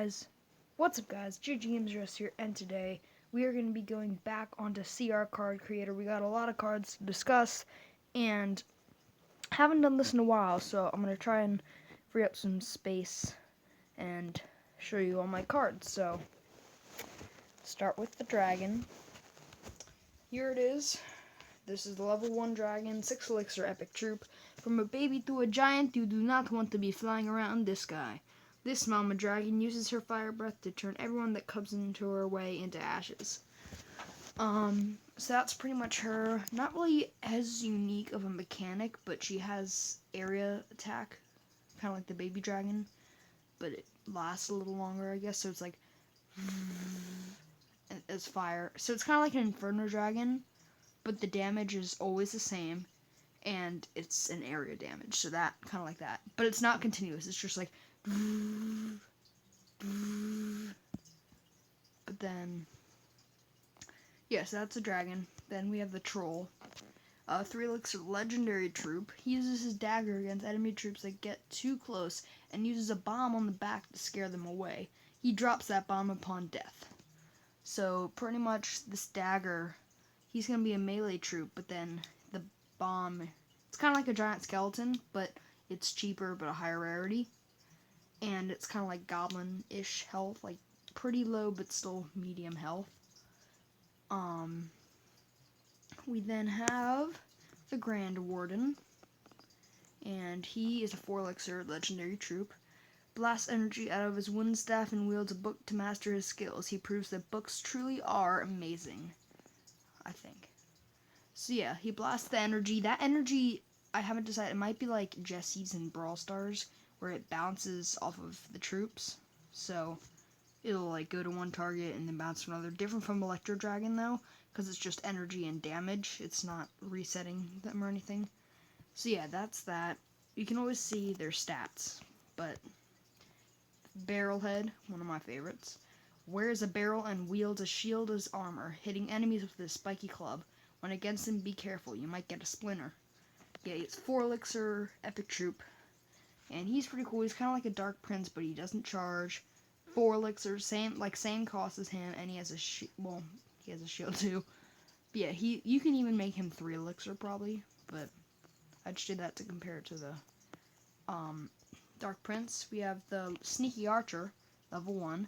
guys, what's up guys, GGMsRest here, and today we are going to be going back onto CR Card Creator. We got a lot of cards to discuss, and haven't done this in a while, so I'm going to try and free up some space and show you all my cards. So, start with the dragon. Here it is. This is the level 1 dragon, 6 elixir epic troop. From a baby to a giant, you do not want to be flying around this guy. This mama dragon uses her fire breath to turn everyone that comes into her way into ashes. So that's pretty much her. Not really as unique of a mechanic, but she has area attack, kind of like the baby dragon, but it lasts a little longer, I guess. So it's like as fire. So it's kind of like an inferno dragon, but the damage is always the same, and it's an area damage. So that kind of like that, but it's not continuous. It's just like. But then, yes, that's a dragon. Then we have the troll. 3 elixir legendary troop. He uses his dagger against enemy troops that get too close and uses a bomb on the back to scare them away. He drops that bomb upon death. So pretty much this dagger, he's going to be a melee troop, but then the bomb, it's kind of like a giant skeleton, but it's cheaper but a higher rarity. And it's kind of like goblin-ish health, like pretty low but still medium health. We then have the Grand Warden, and he is a 4 elixir legendary troop. Blasts energy out of his wooden staff and wields a book to master his skills. He proves that books truly are amazing, I think. So yeah, he blasts the energy. That energy, I haven't decided, it might be like Jesse's in Brawl Stars, where it bounces off of the troops. So it'll like go to one target and then bounce to another. Different from Electro Dragon though, because it's just energy and damage. It's not resetting them or anything. So yeah, that's that. You can always see their stats, but Barrelhead, one of my favorites, wears a barrel and wields a shield as armor, hitting enemies with a spiky club. When against him, be careful, you might get a splinter. Yeah, it's 4 elixir epic troop, and he's pretty cool. He's kind of like a Dark Prince, but he doesn't charge. 4 elixir, same cost as him, and he has a he has a shield too. But yeah, you can even make him 3 elixir probably, but I just did that to compare it to the Dark Prince. We have the Sneaky Archer, level 1,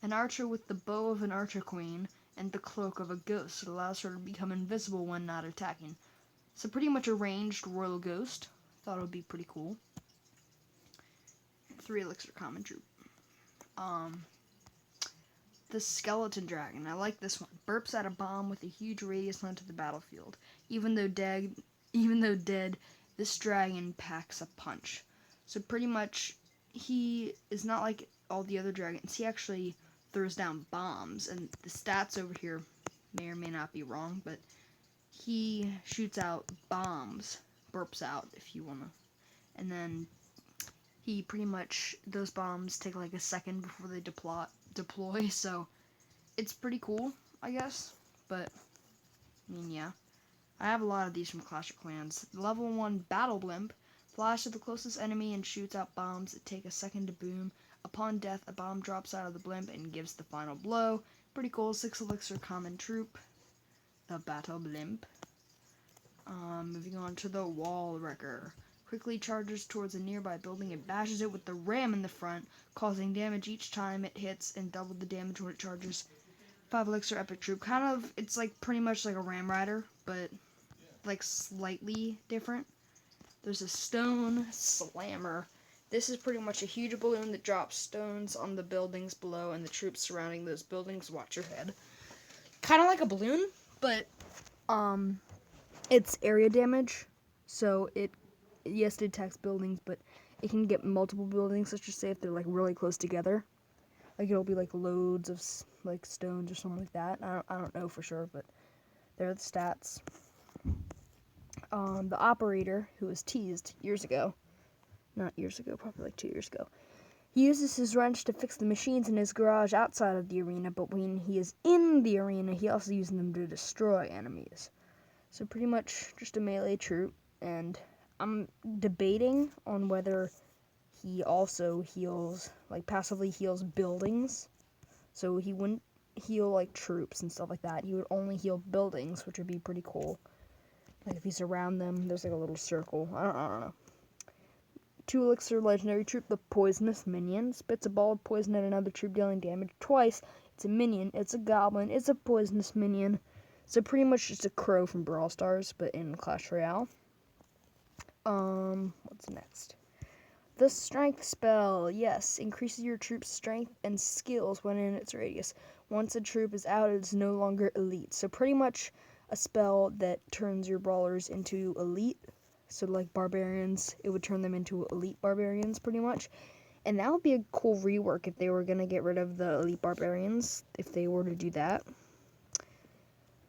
an archer with the bow of an archer queen and the cloak of a ghost. It allows her to become invisible when not attacking. So pretty much a ranged royal ghost. Thought it would be pretty cool. 3 elixir common troop. The Skeleton Dragon. I like this one. Burps out a bomb with a huge radius onto the battlefield. Even though dead, this dragon packs a punch. So pretty much, he is not like all the other dragons. He actually throws down bombs, and the stats over here may or may not be wrong, but he shoots out bombs, burps out, if you wanna, and then he pretty much, those bombs take like a second before they deploy, so it's pretty cool, I guess. But I mean, yeah, I have a lot of these from Clash of Clans. Level 1 Battle Blimp flies to the closest enemy and shoots out bombs that take a second to boom. Upon death, a bomb drops out of the blimp and gives the final blow. Pretty cool. 6 elixir common troop, the Battle Blimp. Moving on to the Wall Wrecker. Quickly charges towards a nearby building and bashes it with the ram in the front, causing damage each time it hits and double the damage when it charges. 5 elixir epic troop. Kind of, it's like pretty much like a ram rider, but like slightly different. There's a stone slammer. This is pretty much a huge balloon that drops stones on the buildings below, and the troops surrounding those buildings watch your head. Kind of like a balloon, but it's area damage, so it attacks buildings, but it can get multiple buildings. Let's just say if they're like really close together, like it'll be like loads of like stones or something like that. I don't know for sure, but there are the stats. The operator, who was teased probably like 2 years ago. He uses his wrench to fix the machines in his garage outside of the arena, but when he is in the arena, he also uses them to destroy enemies. So pretty much just a melee troop, and I'm debating on whether he also heals, like passively heals buildings. So he wouldn't heal like troops and stuff like that. He would only heal buildings, which would be pretty cool. Like if he's around them, there's like a little circle. I don't know. 2 elixir legendary troop, the poisonous minion. Spits a ball of poison at another troop, dealing damage twice. It's a minion, it's a goblin, it's a poisonous minion. So pretty much just a crow from Brawl Stars, but in Clash Royale. What's next? The strength spell, yes, increases your troop's strength and skills when in its radius. Once a troop is out, it's no longer elite. So pretty much a spell that turns your brawlers into elite. So like barbarians, it would turn them into elite barbarians pretty much. And that would be a cool rework if they were going to get rid of the elite barbarians, if they were to do that.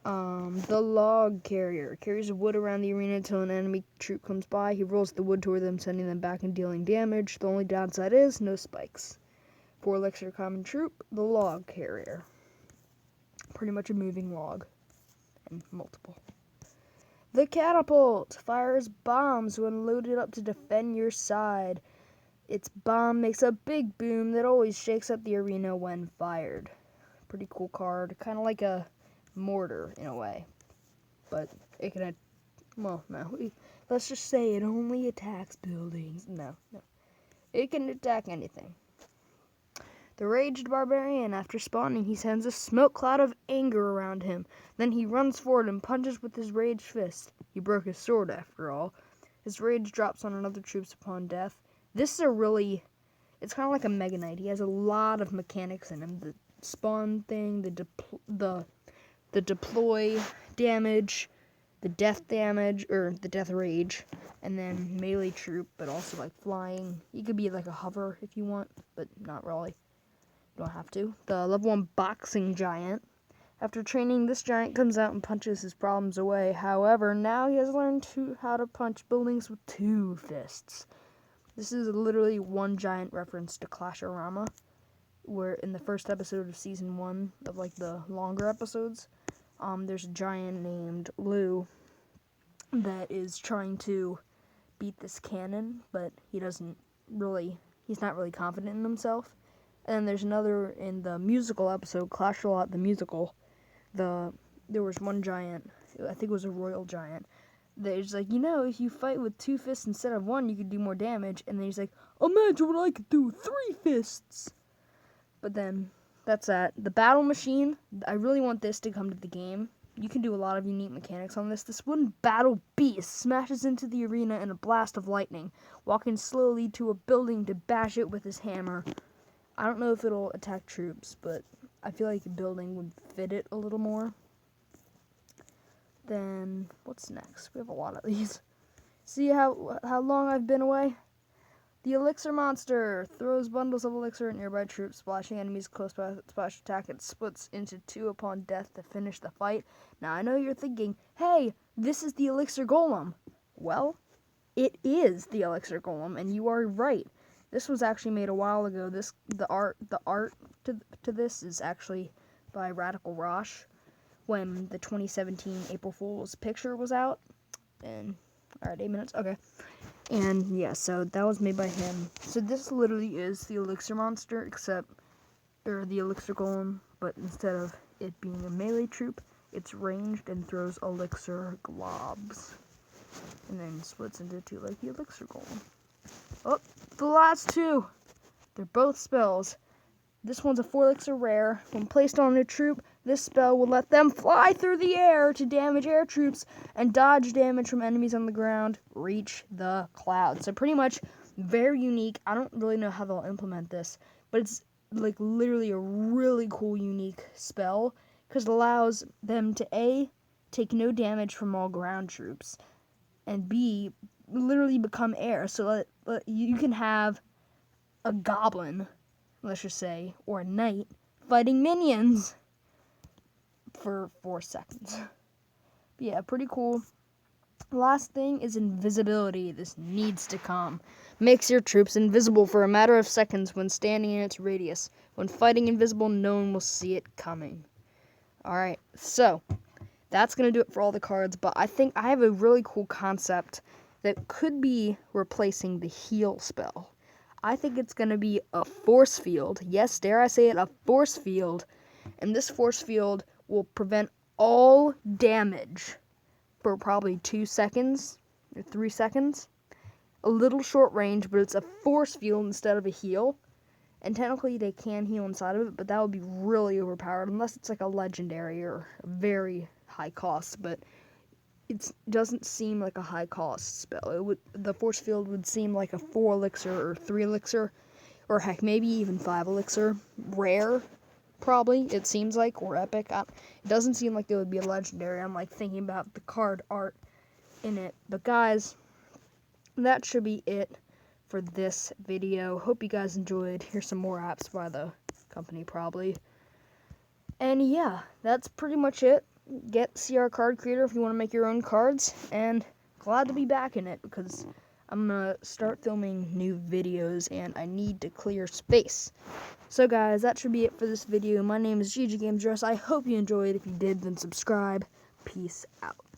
The log carrier carries wood around the arena until an enemy troop comes by. He rolls the wood toward them, sending them back and dealing damage. The only downside is no spikes. 4 elixir common troop, the log carrier. Pretty much a moving log. And multiple. The catapult fires bombs when loaded up to defend your side. Its bomb makes a big boom that always shakes up the arena when fired. Pretty cool card. Kind of like a mortar in a way. But it can, well, no. Let's just say it only attacks buildings. No. It can attack anything. The raged barbarian, after spawning, he sends a smoke cloud of anger around him. Then he runs forward and punches with his raged fist. He broke his sword, after all. His rage drops on another troops upon death. This is it's kind of like a Mega Knight. He has a lot of mechanics in him. The spawn thing, the deploy damage, the death damage, or the death rage, and then melee troop, but also like flying. You could be like a hover if you want, but not really. You don't have to. The level 1 boxing giant. After training, this giant comes out and punches his problems away. However, now he has learned how to punch buildings with 2 fists. This is literally one giant reference to Clash-O-Rama, where in the first episode of season 1 of like the longer episodes, there's a giant named Lou that is trying to beat this cannon, but he's not really confident in himself. And then there's another in the musical episode, Clash Royale the musical. There was one giant, I think it was a royal giant, that is like, if you fight with 2 fists instead of 1, you could do more damage. And then he's like, imagine what I could do with 3 fists. But then, that's that. The battle machine, I really want this to come to the game. You can do a lot of unique mechanics on this. This wooden battle beast smashes into the arena in a blast of lightning, walking slowly to a building to bash it with his hammer. I don't know if it'll attack troops, but I feel like a building would fit it a little more. Then, what's next? We have a lot of these. See how long I've been away? The elixir monster throws bundles of elixir at nearby troops, splashing enemies close by. Splash attack, it splits into 2 upon death to finish the fight. Now I know you're thinking, hey, this is the elixir golem. Well, it is the elixir golem, and you are right. This was actually made a while ago. The art to this is actually by Radical Rosh when the 2017 April Fool's picture was out. And alright, 8 minutes. Okay. And yeah, so that was made by him. So this literally is the elixir monster, or the elixir golem, but instead of it being a melee troop, it's ranged and throws elixir globs. And then splits into 2 like the elixir golem. Oh, the last 2! They're both spells. This one's a 4 elixir rare. When placed on a troop, this spell will let them fly through the air to damage air troops and dodge damage from enemies on the ground. Reach the clouds. So pretty much very unique. I don't really know how they'll implement this, but it's like literally a really cool unique spell because it allows them to A, take no damage from all ground troops, and B, literally become air. So you can have a goblin, let's just say, or a knight fighting minions for 4 seconds. But yeah, pretty cool. Last thing is invisibility. This needs to come. Makes your troops invisible for a matter of seconds when standing in its radius. When fighting invisible, no one will see it coming. Alright, so that's going to do it for all the cards, but I think I have a really cool concept that could be replacing the heal spell. I think it's going to be a force field. Yes, dare I say it, a force field. And this force field will prevent all damage for probably 2 seconds or 3 seconds. A little short range, but it's a force field instead of a heal. And technically they can heal inside of it, but that would be really overpowered unless it's like a legendary or a very high cost. But it doesn't seem like a high cost spell. The force field would seem like a 4 elixir or 3 elixir, or heck, maybe even 5 elixir. Rare, probably, it seems like, or epic. It doesn't seem like it would be a legendary. I'm like thinking about the card art in it. But guys, that should be it for this video. Hope you guys enjoyed. Here's some more apps by the company probably. And yeah, that's pretty much it. Get CR Card Creator if you want to make your own cards, and glad to be back in it because I'm gonna start filming new videos and I need to clear space. So guys, that should be it for this video. My name is GG Games Dress. I hope you enjoyed. If you did, then subscribe. Peace out.